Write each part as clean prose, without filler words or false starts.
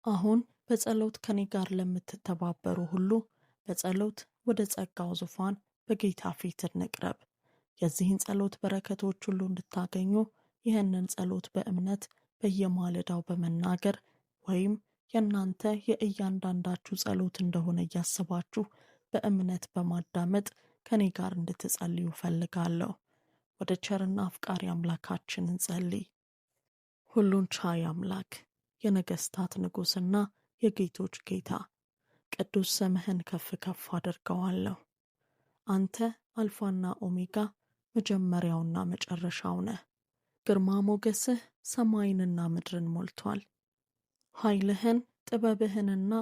አሁን በጸሎት ከኔ ጋር ለምትተባበሩ ሁሉ በጸሎት ወደ ጸጋው ዙፋን በጌታ ፊት እንቅረብ። የዚህን ጸሎት በረከቶች ሁሉ እንድታገኙ ይህንን ጸሎት በእምነት በየማለዳው በመናገር ወይም የእናንተ የእያንዳንዳችሁ ጸሎት እንደሆነ እያሰባችሁ በእምነት በማዳመጥ ከኔ ጋር እንድትጸልዩ ፈልጋለሁ። ወደ ቸርና አፍቃሪ አምላካችን እንጸልይ። ሁሉን ቻይ አምላክ፣ የነገስታት ንጉሥና የጌቶች ጌታ፣ ቅዱስ ስምህን ከፍ ከፍ አድርገዋለሁ። አንተ አልፋና ኦሜጋ መጀመሪያውና መጨረሻው ነህ። ግርማ ሞገስህ ሰማይንና ምድርን ሞልቷል። ኃይልህን ጥበብህንና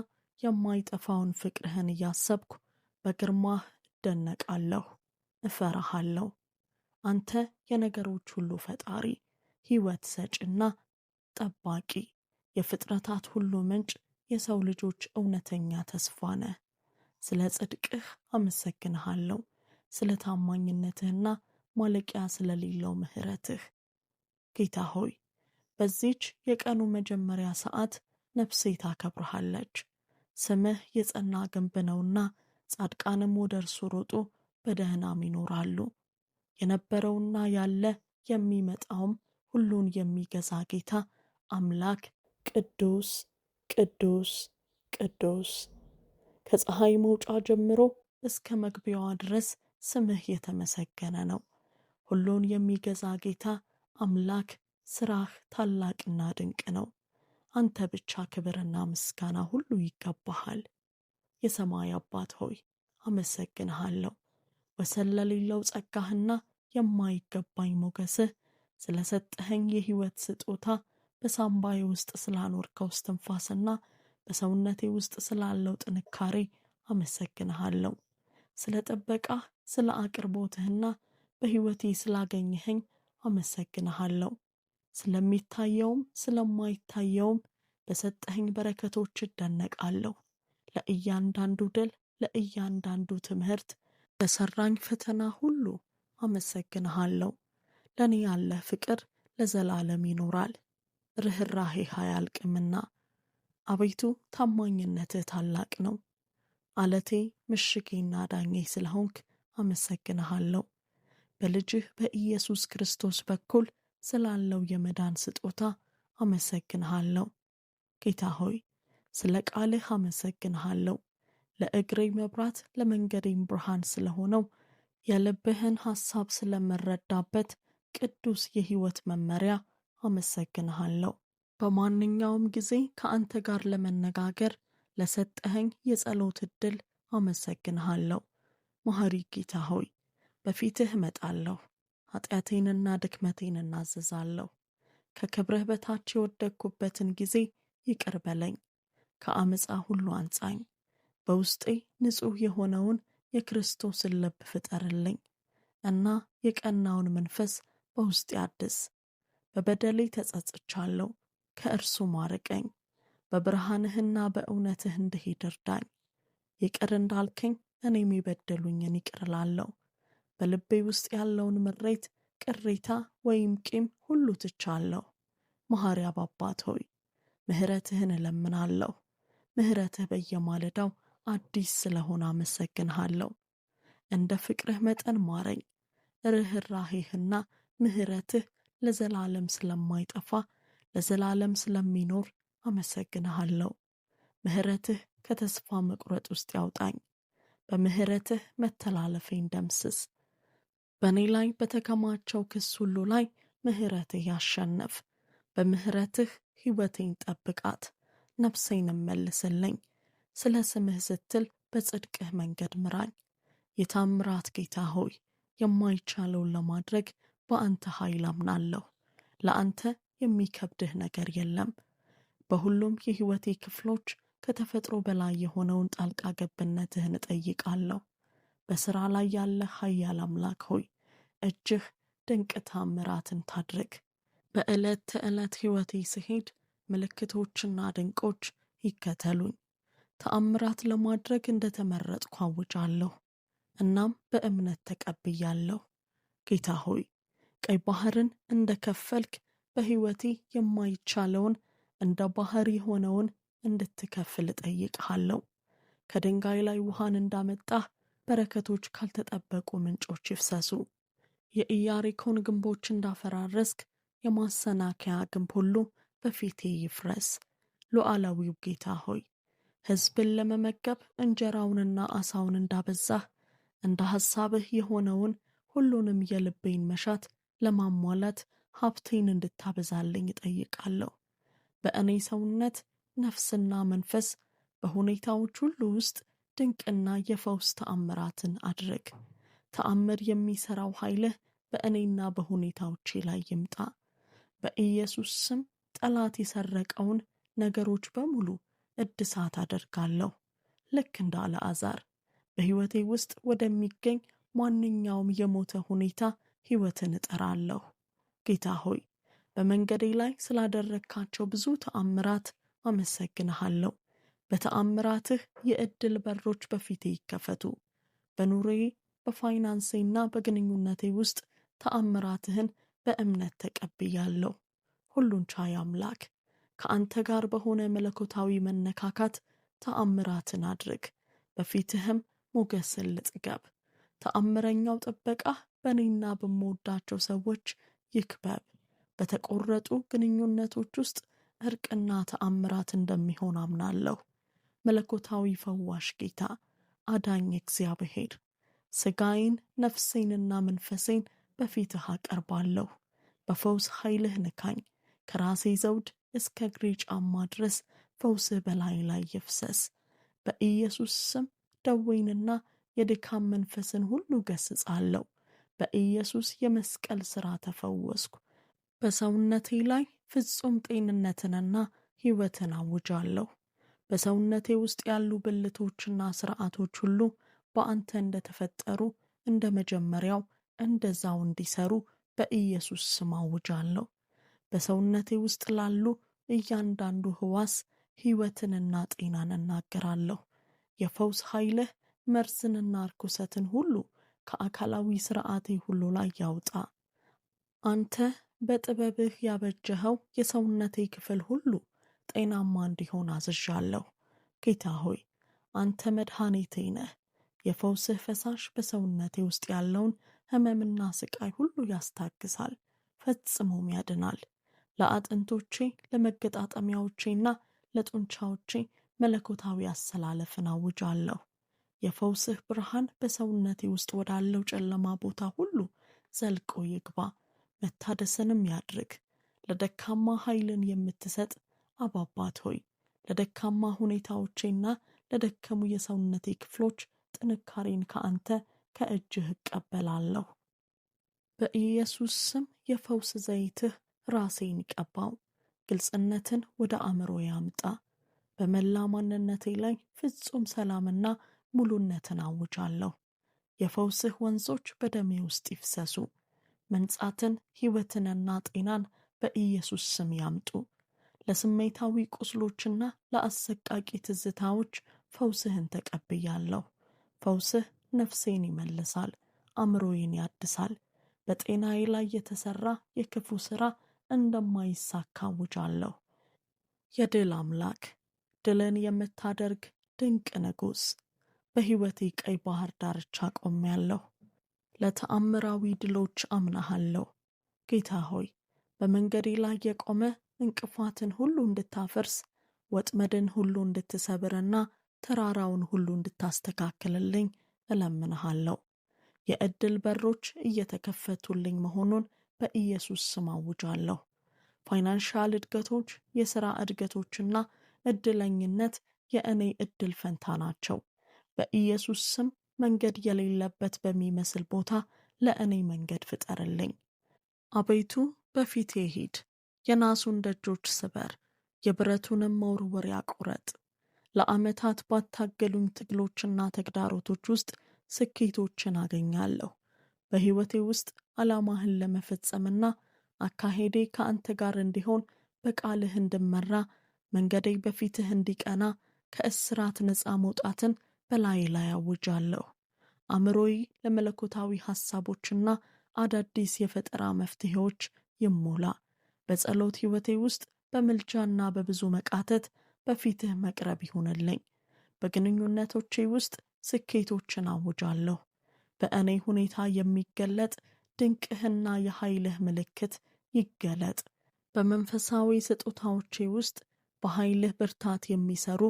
የማይጠፋውን ፍቅርህን እያሰብኩ በግርማህ እደነቃለሁ፣ እፈራሃለሁ። አንተ የነገሮች ሁሉ ፈጣሪ፣ ሕይወት ሰጭና ጠባቂ፣ የፍጥረታት ሁሉ ምንጭ፣ የሰው ልጆች እውነተኛ ተስፋ ነህ። ስለ ጽድቅህ አመሰግንሃለሁ፣ ስለ ታማኝነትህና ማለቂያ ስለሌለው ምሕረትህ። ጌታ ሆይ፣ በዚች የቀኑ መጀመሪያ ሰዓት ነፍሴ ታከብርሃለች። ስምህ የጸና ግንብ ነውና ጻድቃንም ወደ እርሱ ሮጡ በደህናም ይኖራሉ። የነበረውና ያለ የሚመጣውም ሁሉን የሚገዛ ጌታ አምላክ ቅዱስ ቅዱስ ቅዱስ፣ ከፀሐይ መውጫ ጀምሮ እስከ መግቢያዋ ድረስ ስምህ የተመሰገነ ነው። ሁሉን የሚገዛ ጌታ አምላክ ስራህ ታላቅና ድንቅ ነው። አንተ ብቻ ክብርና ምስጋና ሁሉ ይገባሃል። የሰማይ አባት ሆይ አመሰግንሃለሁ። ወሰን ለሌለው ጸጋህና የማይገባኝ ሞገስህ፣ ስለ ሰጠኸኝ የሕይወት ስጦታ፣ በሳምባዬ ውስጥ ስላኖርከው እስትንፋስና በሰውነቴ ውስጥ ስላለው ጥንካሬ አመሰግንሃለሁ። ስለ ጥበቃህ፣ ስለ አቅርቦትህና በሕይወቴ ስላገኘኸኝ አመሰግንሃለሁ። ስለሚታየውም ስለማይታየውም በሰጠኸኝ በረከቶች እደነቃለሁ። ለእያንዳንዱ ድል፣ ለእያንዳንዱ ትምህርት፣ ለሰራኝ ፈተና ሁሉ አመሰግንሃለሁ። ለእኔ ያለህ ፍቅር ለዘላለም ይኖራል፣ ርኅራኄህ አያልቅምና። አቤቱ ታማኝነትህ ታላቅ ነው። አለቴ ምሽጌና ዳኜ ስለሆንክ አመሰግንሃለሁ። በልጅህ በኢየሱስ ክርስቶስ በኩል ስላለው የመዳን ስጦታ አመሰግንሃለሁ። ጌታ ሆይ ስለ ቃልህ አመሰግንሃለሁ። ለእግሬ መብራት ለመንገዴም ብርሃን ስለሆነው የልብህን ሐሳብ ስለመረዳበት ቅዱስ የሕይወት መመሪያ አመሰግንሃለሁ። በማንኛውም ጊዜ ከአንተ ጋር ለመነጋገር ለሰጠኸኝ የጸሎት ዕድል አመሰግንሃለሁ። መሐሪ ጌታ ሆይ በፊትህ እመጣለሁ፣ ኃጢአቴንና ድክመቴን እናዘዛለሁ። ከክብርህ በታች የወደቅኩበትን ጊዜ ይቅር በለኝ፣ ከአመፃ ሁሉ አንጻኝ። በውስጤ ንጹሕ የሆነውን የክርስቶስን ልብ ፍጠርልኝ እና የቀናውን መንፈስ በውስጤ አድስ። በበደሌ ተጸጽቻለሁ፣ ከእርሱ ማርቀኝ። በብርሃንህና በእውነትህ እንድሄድ እርዳኝ። ይቅር እንዳልከኝ እኔም የበደሉኝን ይቅር እላለሁ። በልቤ ውስጥ ያለውን ምሬት፣ ቅሬታ ወይም ቂም ሁሉ ትቻለሁ። መሐሪ አባት ሆይ ምሕረትህን እለምናለሁ። ምሕረትህ በየማለዳው አዲስ ስለሆነ አመሰግንሃለሁ። እንደ ፍቅርህ መጠን ማረኝ። ርኅራኄህና ምሕረትህ ለዘላለም ስለማይጠፋ ለዘላለም ስለሚኖር አመሰግንሃለሁ። ምሕረትህ ከተስፋ መቁረጥ ውስጥ ያውጣኝ። በምሕረትህ መተላለፌን ደምስስ። በእኔ ላይ በተከማቸው ክስ ሁሉ ላይ ምሕረትህ ያሸነፍ። በምሕረትህ ሕይወቴን ጠብቃት፣ ነፍሴንም መልስልኝ። ስለ ስምህ ስትል በጽድቅህ መንገድ ምራኝ። የታምራት ጌታ ሆይ የማይቻለውን ለማድረግ በአንተ ኃይል አምናለሁ። ለአንተ የሚከብድህ ነገር የለም። በሁሉም የሕይወቴ ክፍሎች ከተፈጥሮ በላይ የሆነውን ጣልቃ ገብነትህን እጠይቃለሁ። በሥራ ላይ ያለ ኃያል አምላክ ሆይ እጅህ ድንቅ ታምራትን ታድርግ። በዕለት ተዕለት ሕይወቴ ስሄድ ምልክቶችና ድንቆች ይከተሉኝ። ተአምራት ለማድረግ እንደተመረጥኩ አውጃለሁ፣ እናም በእምነት ተቀብያለሁ። ጌታ ሆይ ቀይ ባህርን እንደ ከፈልክ በሕይወቴ የማይቻለውን እንደ ባህር የሆነውን እንድትከፍል እጠይቅሃለሁ። ከድንጋይ ላይ ውሃን እንዳመጣህ በረከቶች ካልተጠበቁ ምንጮች ይፍሰሱ። የኢያሪኮን ግንቦች እንዳፈራረስክ የማሰናከያ ግንብ ሁሉ በፊቴ ይፍረስ። ሉዓላዊው ጌታ ሆይ ሕዝብን ለመመገብ እንጀራውንና ዓሣውን እንዳበዛህ እንደ ሐሳብህ የሆነውን ሁሉንም የልቤን መሻት ለማሟላት ሀብቴን እንድታበዛልኝ እጠይቃለሁ። በእኔ ሰውነት፣ ነፍስና መንፈስ በሁኔታዎች ሁሉ ውስጥ ድንቅና የፈውስ ተአምራትን አድርግ። ተአምር የሚሠራው ኃይልህ በእኔና በሁኔታዎቼ ላይ ይምጣ። በኢየሱስ ስም ጠላት የሰረቀውን ነገሮች በሙሉ እድሳት አደርጋለሁ። ልክ እንደ አልዓዛር በሕይወቴ ውስጥ ወደሚገኝ ማንኛውም የሞተ ሁኔታ ሕይወትን እጠራለሁ። ጌታ ሆይ በመንገዴ ላይ ስላደረግካቸው ብዙ ተአምራት አመሰግንሃለሁ። በተአምራትህ የዕድል በሮች በፊቴ ይከፈቱ። በኑሮዬ፣ በፋይናንሴና በግንኙነቴ ውስጥ ተአምራትህን በእምነት ተቀብያለሁ። ሁሉን ቻይ አምላክ ከአንተ ጋር በሆነ መለኮታዊ መነካካት ተአምራትን አድርግ። በፊትህም ሞገስን ልጥገብ። ተአምረኛው ጥበቃህ በእኔና በምወዳቸው ሰዎች ይክበብ። በተቆረጡ ግንኙነቶች ውስጥ እርቅና ተአምራት እንደሚሆን አምናለሁ። መለኮታዊ ፈዋሽ ጌታ፣ አዳኝ እግዚአብሔር፣ ሥጋዬን ነፍሴንና መንፈሴን በፊትህ አቀርባለሁ። በፈውስ ኃይልህ ንካኝ። ከራሴ ዘውድ እስከ እግሬ ጫማ ድረስ ፈውስህ በላይ ላይ ይፍሰስ። በኢየሱስ ስም ደዌንና የድካም መንፈስን ሁሉ ገስጻለሁ። በኢየሱስ የመስቀል ሥራ ተፈወስኩ። በሰውነቴ ላይ ፍጹም ጤንነትንና ሕይወትን አውጃለሁ። በሰውነቴ ውስጥ ያሉ ብልቶችና ሥርዓቶች ሁሉ በአንተ እንደተፈጠሩ እንደ መጀመሪያው እንደዛው እንዲሰሩ በኢየሱስ ስም አውጃለሁ። በሰውነቴ ውስጥ ላሉ እያንዳንዱ ሕዋስ ሕይወትንና ጤናን እናገራለሁ። የፈውስ ኃይልህ መርዝንና ርኩሰትን ሁሉ ከአካላዊ ሥርዓቴ ሁሉ ላይ ያውጣ። አንተ በጥበብህ ያበጀኸው የሰውነቴ ክፍል ሁሉ ጤናማ እንዲሆን አዝዣለሁ። ጌታ ሆይ አንተ መድኃኒቴ ነህ። የፈውስህ ፈሳሽ በሰውነቴ ውስጥ ያለውን ሕመምና ስቃይ ሁሉ ያስታግሳል፣ ፈጽሞም ያድናል። ለአጥንቶቼ፣ ለመገጣጠሚያዎቼና ለጡንቻዎቼ መለኮታዊ አሰላለፍን አውጃለሁ። የፈውስህ ብርሃን በሰውነቴ ውስጥ ወዳለው ጨለማ ቦታ ሁሉ ዘልቆ ይግባ፣ መታደስንም ያድርግ። ለደካማ ኃይልን የምትሰጥ አባባት ሆይ ለደካማ ሁኔታዎቼና ለደከሙ የሰውነቴ ክፍሎች ጥንካሬን ከአንተ ከእጅህ እቀበላለሁ። በኢየሱስ ስም የፈውስ ዘይትህ ራሴን ይቀባው። ግልጽነትን ወደ አእምሮ ያምጣ። በመላ ማንነቴ ላይ ፍጹም ሰላምና ሙሉነትን አውጃለሁ። የፈውስህ ወንዞች በደሜ ውስጥ ይፍሰሱ። መንጻትን፣ ሕይወትንና ጤናን በኢየሱስ ስም ያምጡ። ለስሜታዊ ቁስሎችና ለአሰቃቂ ትዝታዎች ፈውስህን ተቀብያለሁ። ፈውስህ ነፍሴን ይመልሳል፣ አእምሮዬን ያድሳል። በጤናዬ ላይ የተሠራ የክፉ ሥራ እንደማይሳካ አውጃለሁ። የድል አምላክ፣ ድልን የምታደርግ ድንቅ ንጉሥ፣ በሕይወቴ ቀይ ባሕር ዳርቻ ቆሜያለሁ። ለተአምራዊ ድሎች አምናሃለሁ። ጌታ ሆይ በመንገዴ ላይ የቆመ እንቅፋትን ሁሉ እንድታፈርስ፣ ወጥመድን ሁሉ እንድትሰብርና ተራራውን ሁሉ እንድታስተካክልልኝ እለምንሃለሁ። የዕድል በሮች እየተከፈቱልኝ መሆኑን በኢየሱስ ስም አውጃለሁ። ፋይናንሻል እድገቶች፣ የሥራ እድገቶችና ዕድለኝነት የእኔ ዕድል ፈንታ ናቸው። በኢየሱስ ስም መንገድ የሌለበት በሚመስል ቦታ ለእኔ መንገድ ፍጠርልኝ። አቤቱ በፊቴ ሂድ፣ የናሱን ደጆች ስበር፣ የብረቱንም መወርወሪያ ቁረጥ። ለዓመታት ባታገሉኝ ትግሎችና ተግዳሮቶች ውስጥ ስኬቶችን አገኛለሁ። በሕይወቴ ውስጥ ዓላማህን ለመፈጸምና አካሄዴ ከአንተ ጋር እንዲሆን በቃልህ እንድመራ፣ መንገዴ በፊትህ እንዲቀና፣ ከእስራት ነፃ መውጣትን በላይ ላይ አውጃለሁ። አእምሮዬ ለመለኮታዊ ሐሳቦችና አዳዲስ የፈጠራ መፍትሄዎች ይሞላ። በጸሎት ሕይወቴ ውስጥ በምልጃና በብዙ መቃተት በፊትህ መቅረብ ይሁንልኝ። በግንኙነቶቼ ውስጥ ስኬቶችን አውጃለሁ። በእኔ ሁኔታ የሚገለጥ ድንቅህና የኃይልህ ምልክት ይገለጥ። በመንፈሳዊ ስጦታዎቼ ውስጥ በኃይልህ ብርታት የሚሰሩ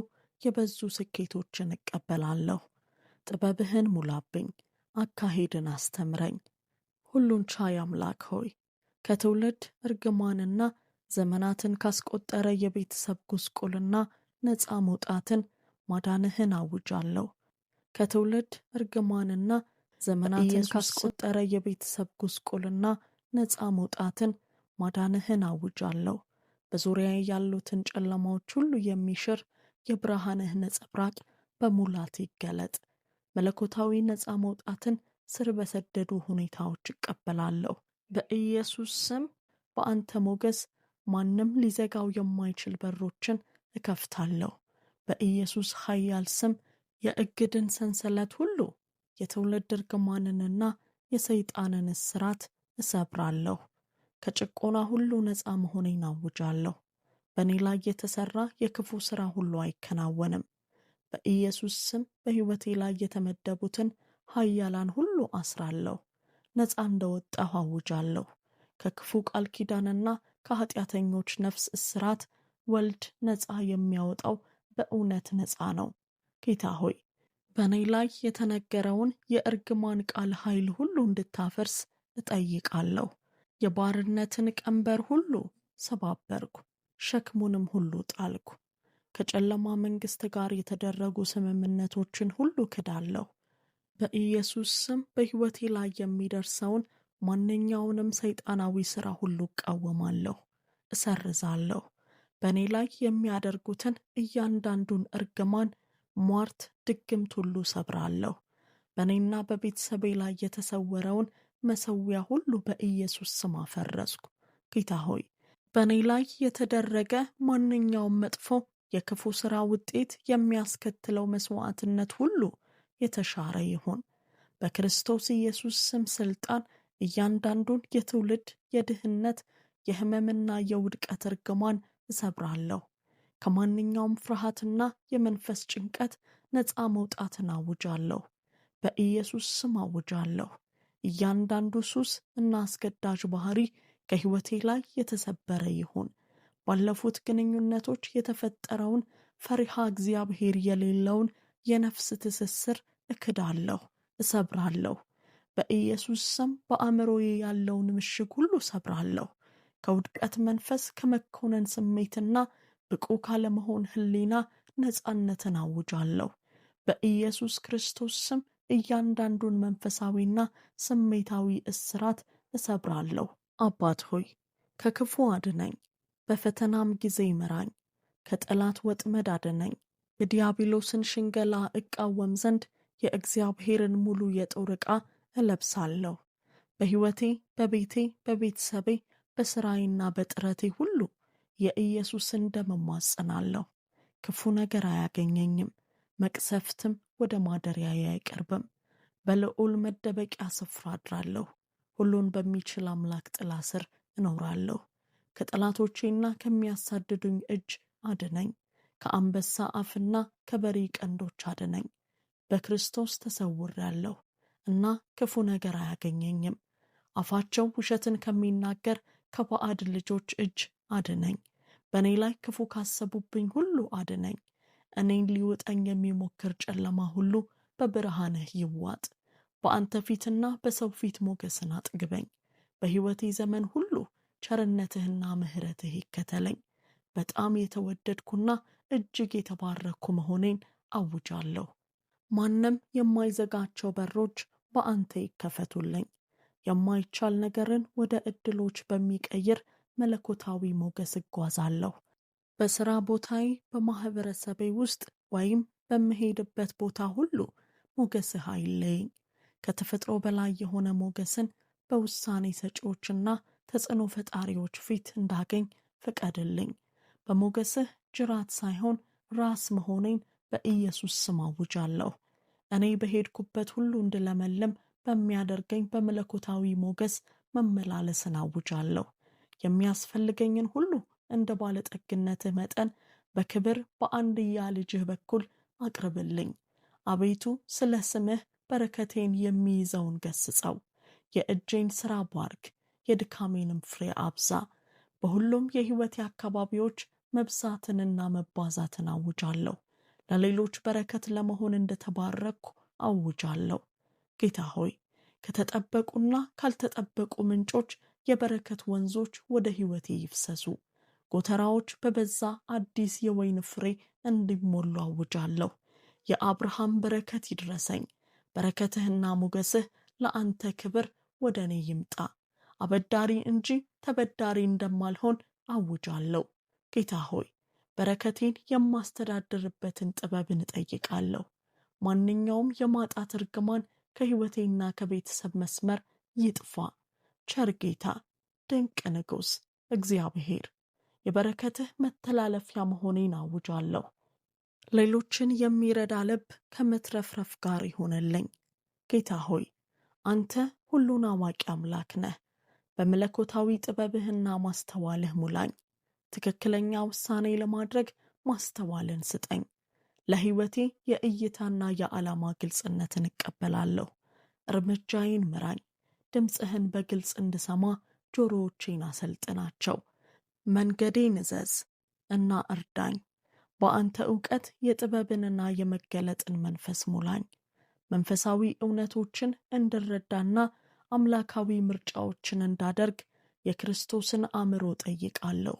የበዙ ስኬቶችን እቀበላለሁ። ጥበብህን ሙላብኝ፣ አካሄድን አስተምረኝ። ሁሉን ቻይ አምላክ ሆይ ከትውልድ እርግማንና ዘመናትን ካስቆጠረ የቤተሰብ ጉስቁልና ነፃ መውጣትን ማዳንህን አውጃለሁ። ከትውልድ እርግማንና ዘመናትን ካስቆጠረ የቤተሰብ ጉስቁልና ነፃ መውጣትን ማዳንህን አውጃለሁ። በዙሪያዬ ያሉትን ጨለማዎች ሁሉ የሚሽር የብርሃንህ ነጸብራቅ በሙላት ይገለጥ። መለኮታዊ ነፃ መውጣትን ስር በሰደዱ ሁኔታዎች እቀበላለሁ። በኢየሱስ ስም በአንተ ሞገስ ማንም ሊዘጋው የማይችል በሮችን እከፍታለሁ። በኢየሱስ ኃያል ስም የእግድን ሰንሰለት ሁሉ፣ የትውልድ እርግማንንና የሰይጣንን እስራት እሰብራለሁ። ከጭቆና ሁሉ ነፃ መሆኔን አውጃለሁ። በእኔ ላይ የተሠራ የክፉ ሥራ ሁሉ አይከናወንም። በኢየሱስ ስም በሕይወቴ ላይ የተመደቡትን ኃያላን ሁሉ አስራለሁ። ነፃ እንደወጣሁ አውጃለሁ። ከክፉ ቃል ኪዳንና ከኃጢአተኞች ነፍስ እስራት ወልድ ነፃ የሚያወጣው በእውነት ነፃ ነው። ጌታ ሆይ በእኔ ላይ የተነገረውን የእርግማን ቃል ኃይል ሁሉ እንድታፈርስ እጠይቃለሁ። የባርነትን ቀንበር ሁሉ ሰባበርኩ፣ ሸክሙንም ሁሉ ጣልኩ። ከጨለማ መንግሥት ጋር የተደረጉ ስምምነቶችን ሁሉ ክዳለሁ። በኢየሱስ ስም በሕይወቴ ላይ የሚደርሰውን ማንኛውንም ሰይጣናዊ ሥራ ሁሉ እቃወማለሁ፣ እሰርዛለሁ። በእኔ ላይ የሚያደርጉትን እያንዳንዱን እርግማን፣ ሟርት፣ ድግምት ሁሉ ሰብራለሁ። በእኔና በቤተሰቤ ላይ የተሰወረውን መሠዊያ ሁሉ በኢየሱስ ስም አፈረስኩ። ጌታ ሆይ በእኔ ላይ የተደረገ ማንኛውም መጥፎ የክፉ ሥራ ውጤት የሚያስከትለው መሥዋዕትነት ሁሉ የተሻረ ይሁን። በክርስቶስ ኢየሱስ ስም ሥልጣን እያንዳንዱን የትውልድ የድህነት፣ የሕመምና የውድቀት እርግማን እሰብራለሁ። ከማንኛውም ፍርሃትና የመንፈስ ጭንቀት ነፃ መውጣትን አውጃለሁ። በኢየሱስ ስም አውጃለሁ። እያንዳንዱ ሱስ እና አስገዳጅ ባህሪ ከሕይወቴ ላይ የተሰበረ ይሁን። ባለፉት ግንኙነቶች የተፈጠረውን ፈሪሃ እግዚአብሔር የሌለውን የነፍስ ትስስር እክዳለሁ፣ እሰብራለሁ። በኢየሱስ ስም በአእምሮዬ ያለውን ምሽግ ሁሉ እሰብራለሁ። ከውድቀት መንፈስ፣ ከመኮነን ስሜትና ብቁ ካለመሆን ሕሊና ነፃነትን አውጃለሁ። በኢየሱስ ክርስቶስ ስም እያንዳንዱን መንፈሳዊና ስሜታዊ እስራት እሰብራለሁ። አባት ሆይ ከክፉ አድነኝ፣ በፈተናም ጊዜ ምራኝ። ከጠላት ወጥመድ አድነኝ። የዲያብሎስን ሽንገላ እቃወም ዘንድ የእግዚአብሔርን ሙሉ የጦር ዕቃ እለብሳለሁ። በሕይወቴ፣ በቤቴ፣ በቤተሰቤ፣ በሥራዬና በጥረቴ ሁሉ የኢየሱስን ደም እማጸናለሁ። ክፉ ነገር አያገኘኝም፣ መቅሰፍትም ወደ ማደሪያዬ አይቀርብም። በልዑል መደበቂያ ስፍራ አድራለሁ። ሁሉን በሚችል አምላክ ጥላ ስር እኖራለሁ። ከጠላቶቼና ከሚያሳድዱኝ እጅ አድነኝ። ከአንበሳ አፍና ከበሬ ቀንዶች አድነኝ። በክርስቶስ ተሰውሬአለሁ እና ክፉ ነገር አያገኘኝም። አፋቸው ውሸትን ከሚናገር ከባዕድ ልጆች እጅ አድነኝ። በእኔ ላይ ክፉ ካሰቡብኝ ሁሉ አድነኝ። እኔን ሊውጠኝ የሚሞክር ጨለማ ሁሉ በብርሃንህ ይዋጥ። በአንተ ፊትና በሰው ፊት ሞገስን አጥግበኝ። በሕይወቴ ዘመን ሁሉ ቸርነትህና ምሕረትህ ይከተለኝ። በጣም የተወደድኩና እጅግ የተባረኩ መሆኔን አውጃለሁ። ማንም የማይዘጋቸው በሮች በአንተ ይከፈቱልኝ። የማይቻል ነገርን ወደ ዕድሎች በሚቀይር መለኮታዊ ሞገስ እጓዛለሁ። በሥራ ቦታዬ፣ በማኅበረሰቤ ውስጥ ወይም በምሄድበት ቦታ ሁሉ ሞገስህ አይለየኝ። ከተፈጥሮ በላይ የሆነ ሞገስን በውሳኔ ሰጪዎችና ተጽዕኖ ፈጣሪዎች ፊት እንዳገኝ ፍቀድልኝ። በሞገስህ ጅራት ሳይሆን ራስ መሆኔን በኢየሱስ ስም አውጃለሁ። እኔ በሄድኩበት ሁሉ እንድለመልም በሚያደርገኝ በመለኮታዊ ሞገስ መመላለስን አውጃለሁ። የሚያስፈልገኝን ሁሉ እንደ ባለጠግነትህ መጠን በክብር በአንድያ ልጅህ በኩል አቅርብልኝ። አቤቱ ስለ ስምህ በረከቴን የሚይዘውን ገስጸው። የእጄን ሥራ ባርክ፣ የድካሜንም ፍሬ አብዛ። በሁሉም የሕይወቴ አካባቢዎች መብዛትንና መባዛትን አውጃለሁ። ለሌሎች በረከት ለመሆን እንደተባረኩ አውጃለሁ። ጌታ ሆይ ከተጠበቁና ካልተጠበቁ ምንጮች የበረከት ወንዞች ወደ ሕይወቴ ይፍሰሱ። ጎተራዎች በበዛ አዲስ የወይን ፍሬ እንዲሞሉ አውጃለሁ። የአብርሃም በረከት ይድረሰኝ። በረከትህና ሞገስህ ለአንተ ክብር ወደ እኔ ይምጣ። አበዳሪ እንጂ ተበዳሪ እንደማልሆን አውጃለሁ። ጌታ ሆይ በረከቴን የማስተዳድርበትን ጥበብን እጠይቃለሁ። ማንኛውም የማጣት እርግማን ከሕይወቴና ከቤተሰብ መስመር ይጥፋ። ቸር ጌታ፣ ድንቅ ንጉሥ እግዚአብሔር፣ የበረከትህ መተላለፊያ መሆኔን አውጃለሁ። ሌሎችን የሚረዳ ልብ ከመትረፍረፍ ጋር ይሆንልኝ። ጌታ ሆይ አንተ ሁሉን አዋቂ አምላክ ነህ። በመለኮታዊ ጥበብህና ማስተዋልህ ሙላኝ። ትክክለኛ ውሳኔ ለማድረግ ማስተዋልን ስጠኝ። ለሕይወቴ የእይታና የዓላማ ግልጽነትን እቀበላለሁ። እርምጃዬን ምራኝ። ድምፅህን በግልጽ እንድሰማ ጆሮዎቼን አሰልጥናቸው። መንገዴን እዘዝ እና እርዳኝ። በአንተ ዕውቀት የጥበብንና የመገለጥን መንፈስ ሙላኝ። መንፈሳዊ እውነቶችን እንድረዳና አምላካዊ ምርጫዎችን እንዳደርግ የክርስቶስን አእምሮ ጠይቃለሁ።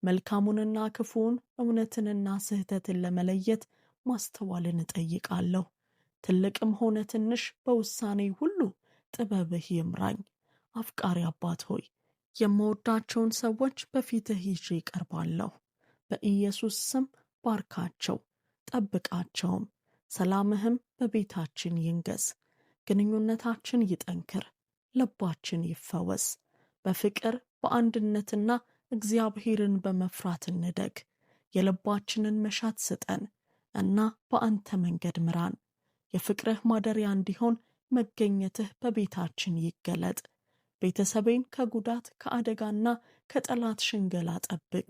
መልካሙንና ክፉውን፣ እውነትንና ስህተትን ለመለየት ማስተዋልን እጠይቃለሁ። ትልቅም ሆነ ትንሽ በውሳኔ ሁሉ ጥበብህ ይምራኝ። አፍቃሪ አባት ሆይ የምወዳቸውን ሰዎች በፊትህ ይዤ ይቀርባለሁ። በኢየሱስ ስም ባርካቸው፣ ጠብቃቸውም። ሰላምህም በቤታችን ይንገስ። ግንኙነታችን ይጠንክር፣ ልባችን ይፈወስ። በፍቅር በአንድነትና እግዚአብሔርን በመፍራት እንደግ። የልባችንን መሻት ስጠን እና በአንተ መንገድ ምራን። የፍቅርህ ማደሪያ እንዲሆን መገኘትህ በቤታችን ይገለጥ። ቤተሰቤን ከጉዳት ከአደጋና ከጠላት ሽንገላ ጠብቅ።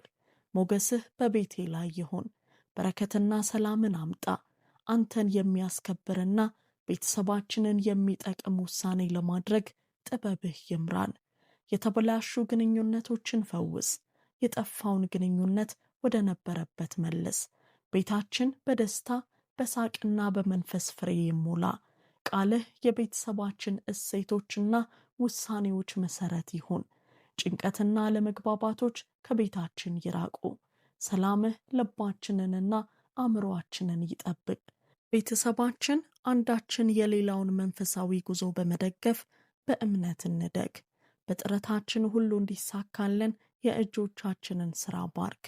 ሞገስህ በቤቴ ላይ ይሁን። በረከትና ሰላምን አምጣ። አንተን የሚያስከብርና ቤተሰባችንን የሚጠቅም ውሳኔ ለማድረግ ጥበብህ ይምራን። የተበላሹ ግንኙነቶችን ፈውስ። የጠፋውን ግንኙነት ወደ ነበረበት መልስ። ቤታችን በደስታ በሳቅና በመንፈስ ፍሬ ይሞላ። ቃልህ የቤተሰባችን እሴቶችና ውሳኔዎች መሠረት ይሁን። ጭንቀትና ለመግባባቶች ከቤታችን ይራቁ። ሰላምህ ልባችንንና አእምሮአችንን ይጠብቅ። ቤተሰባችን አንዳችን የሌላውን መንፈሳዊ ጉዞ በመደገፍ በእምነት እንደግ። በጥረታችን ሁሉ እንዲሳካለን የእጆቻችንን ሥራ ባርክ።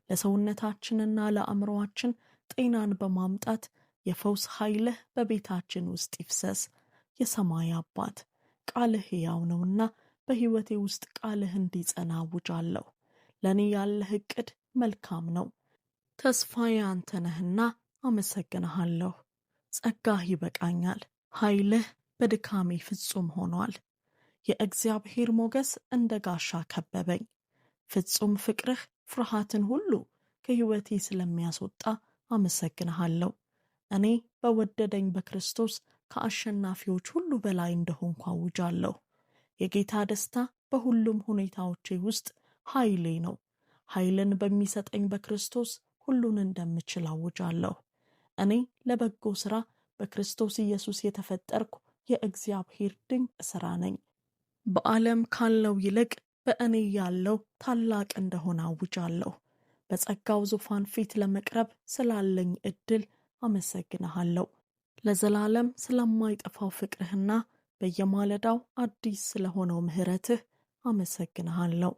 ለሰውነታችንና ለአእምሮአችን ጤናን በማምጣት የፈውስ ኃይልህ በቤታችን ውስጥ ይፍሰስ። የሰማይ አባት ቃልህ ሕያው ነውና በሕይወቴ ውስጥ ቃልህ እንዲጸና አውጃለሁ። ለእኔ ያለህ ዕቅድ መልካም ነው። ተስፋዬ አንተ ነህና አመሰግንሃለሁ። ጸጋህ ይበቃኛል። ኃይልህ በድካሜ ፍጹም ሆኗል። የእግዚአብሔር ሞገስ እንደ ጋሻ ከበበኝ። ፍጹም ፍቅርህ ፍርሃትን ሁሉ ከሕይወቴ ስለሚያስወጣ አመሰግንሃለሁ። እኔ በወደደኝ በክርስቶስ ከአሸናፊዎች ሁሉ በላይ እንደሆንኩ አውጃለሁ። የጌታ ደስታ በሁሉም ሁኔታዎቼ ውስጥ ኃይሌ ነው። ኃይልን በሚሰጠኝ በክርስቶስ ሁሉን እንደምችል አውጃለሁ። እኔ ለበጎ ሥራ በክርስቶስ ኢየሱስ የተፈጠርኩ የእግዚአብሔር ድንቅ ሥራ ነኝ። በዓለም ካለው ይልቅ በእኔ ያለው ታላቅ እንደሆነ አውጃለሁ። በጸጋው ዙፋን ፊት ለመቅረብ ስላለኝ ዕድል አመሰግንሃለሁ። ለዘላለም ስለማይጠፋው ፍቅርህና በየማለዳው አዲስ ስለሆነው ምሕረትህ አመሰግንሃለሁ።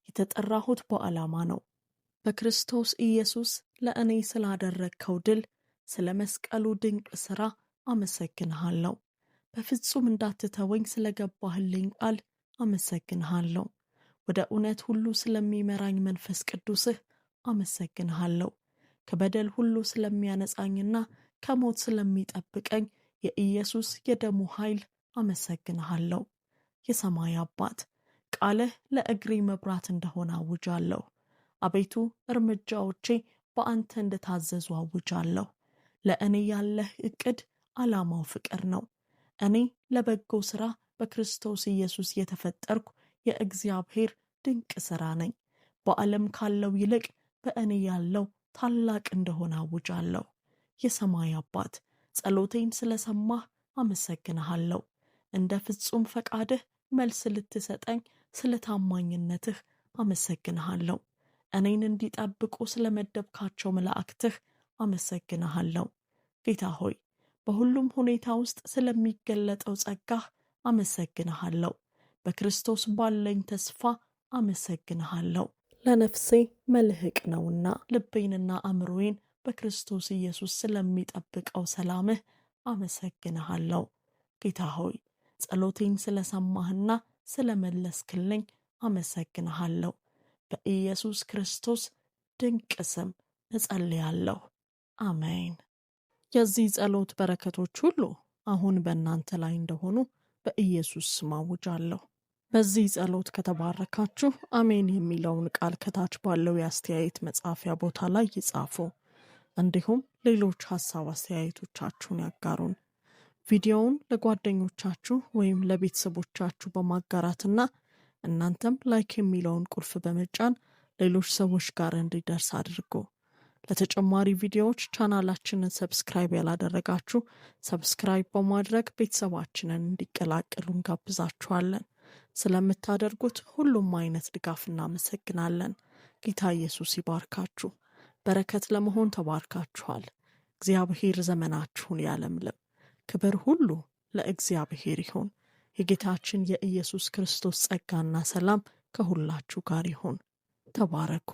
የተጠራሁት በዓላማ ነው። በክርስቶስ ኢየሱስ ለእኔ ስላደረግከው ድል፣ ስለ መስቀሉ ድንቅ ሥራ አመሰግንሃለሁ። በፍጹም እንዳትተወኝ ስለገባህልኝ ቃል አመሰግንሃለሁ። ወደ እውነት ሁሉ ስለሚመራኝ መንፈስ ቅዱስህ አመሰግንሃለሁ። ከበደል ሁሉ ስለሚያነጻኝና ከሞት ስለሚጠብቀኝ የኢየሱስ የደሙ ኃይል አመሰግንሃለሁ። የሰማይ አባት ቃልህ ለእግሬ መብራት እንደሆነ አውጃለሁ። አቤቱ እርምጃዎቼ በአንተ እንደታዘዙ አውጃለሁ። ለእኔ ያለህ ዕቅድ ዓላማው ፍቅር ነው። እኔ ለበጎ ሥራ በክርስቶስ ኢየሱስ የተፈጠርኩ የእግዚአብሔር ድንቅ ሥራ ነኝ። በዓለም ካለው ይልቅ በእኔ ያለው ታላቅ እንደሆነ አውጃለሁ። የሰማይ አባት ጸሎቴን ስለሰማህ አመሰግንሃለሁ። እንደ ፍጹም ፈቃድህ መልስ ልትሰጠኝ ስለ ታማኝነትህ አመሰግንሃለሁ። እኔን እንዲጠብቁ ስለመደብካቸው መላእክትህ አመሰግንሃለሁ። ጌታ ሆይ በሁሉም ሁኔታ ውስጥ ስለሚገለጠው ጸጋህ አመሰግንሃለሁ። በክርስቶስ ባለኝ ተስፋ አመሰግንሃለሁ። ለነፍሴ መልህቅ ነውና ልቤንና አእምሮዬን በክርስቶስ ኢየሱስ ስለሚጠብቀው ሰላምህ አመሰግንሃለሁ። ጌታ ሆይ ጸሎቴን ስለሰማህና ስለመለስክልኝ አመሰግንሃለሁ። በኢየሱስ ክርስቶስ ድንቅ ስም እጸልያለሁ። አሜን። የዚህ ጸሎት በረከቶች ሁሉ አሁን በእናንተ ላይ እንደሆኑ በኢየሱስ ስም አውጃለሁ። በዚህ ጸሎት ከተባረካችሁ አሜን የሚለውን ቃል ከታች ባለው የአስተያየት መጻፊያ ቦታ ላይ ይጻፉ። እንዲሁም ሌሎች ሐሳብ አስተያየቶቻችሁን ያጋሩን። ቪዲዮውን ለጓደኞቻችሁ ወይም ለቤተሰቦቻችሁ በማጋራትና እናንተም ላይክ የሚለውን ቁልፍ በመጫን ሌሎች ሰዎች ጋር እንዲደርስ አድርጉ። ለተጨማሪ ቪዲዮዎች ቻናላችንን ሰብስክራይብ ያላደረጋችሁ ሰብስክራይብ በማድረግ ቤተሰባችንን እንዲቀላቀሉ እንጋብዛችኋለን። ስለምታደርጉት ሁሉም አይነት ድጋፍ እናመሰግናለን። ጌታ ኢየሱስ ይባርካችሁ። በረከት ለመሆን ተባርካችኋል። እግዚአብሔር ዘመናችሁን ያለምልም። ክብር ሁሉ ለእግዚአብሔር ይሁን። የጌታችን የኢየሱስ ክርስቶስ ጸጋና ሰላም ከሁላችሁ ጋር ይሁን። ተባረኩ።